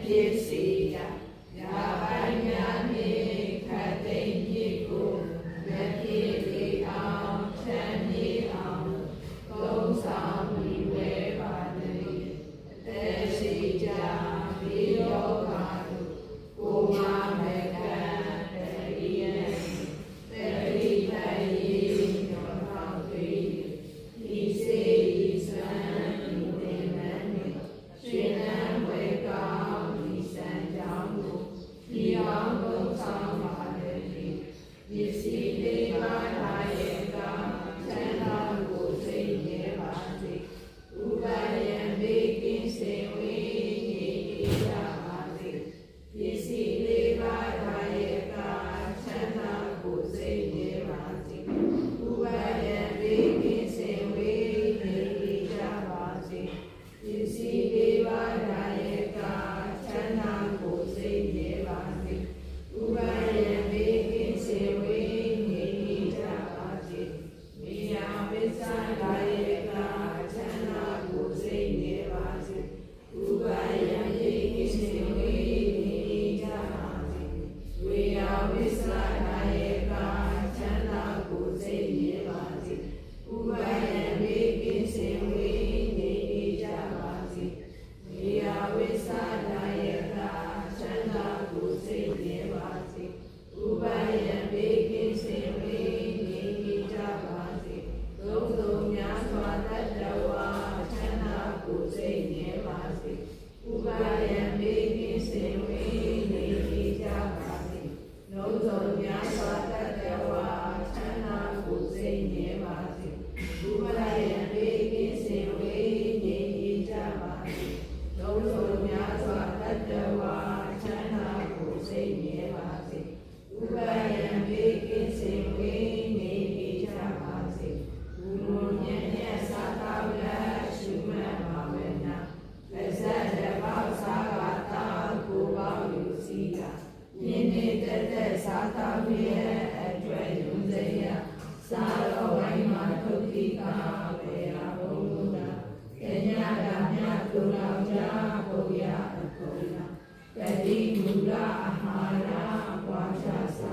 ဖြစ်စေရရာပိုင်းများနှင့်ခတ်သိမ်းမြေကိုမဖြစ်လေအောင်ချမ်းမြေအောင်သုံးဆောင်ပြီးဝဲပါသည်သက်ရှိကြပြီးရောပါတို့ကိုမမကံတရိယံတရိပိုင်ရောတော်တွေဒီစေဤစံဒီတင်နန်းရှင်နန်းဝေကောင်းဒီစံကြောင်းကိုဒီအောင်သုံးဆောင်ပါသည်ဒီစီလေးပါးလာရဲ့ကချမ်းသာကိုစိတ်နေပါစေဥပါယံဘေးကင်းစေဝေးနေကြပါစေဒီစီလေးပါးလာရဲ့ကချမ်းသာကိုစိတ်နေပါစေဥပါယံဘေးကင်းစေဝေးနေကြပါစေဒီစီလေးပါးလာရဲ့ကချမ်းသာကိုစိတ်နေပါစေဥပါယံဘေးကင်းစေဝေးနေကြပါစေမိယာဝိသလာရဲ့ကချမ်းသာကိုစိတ်နေပါစေဥပါယံဘေးကင်းစေဝေးနေကြပါစေဝိယာဝိသလာရဲ့ကချမ်းသာကိုစိတ်နေပါစေဥပါယံဘေးကင်းစေဝေးနေကြပါစေဝိယာဝိသလာရဲ့ကချမ်းသာကိုစိတ်နေပါစေဥပါယံဘေးကင်းစေဝေးနေကြပါစေသုံးသုံးများစွာတတ္တဝါချမ်းသာကိုစိတ်နေပါစေဥပါယံဘေးကင်းစေဝေးနေကြပါစေလုံးစုံများစွာတတ္တဝါချမ်းသာကိုစိတ်နေပါစေဥပါယံဘေးကင်းစေဝေးနေကြပါစေလုံးစုံများစွာတတ္တဝါချမ်းသာကိုစိတ်နေပါစေဥပါယံဘေးကင်းစေဝေးနေကြပါစေဘုလိုညံ့ညက်သာသာလက်ရှုမှတ်ပါဝေနာလက်ဆက်တဲ့ပေါက်စားကတာကိုပေါင်းယူစီတာမြင်းနေတက်တက်သာသာရဲ့အတွက်ယုံစေရသာတော်ဝိုင်းမှာထုတ်တိကပေရာဘုံလူနာကညာကမြတ်သူတော်ကြာဘုရားအကုန်လားတတိမူလအာဟာရပွားချစာ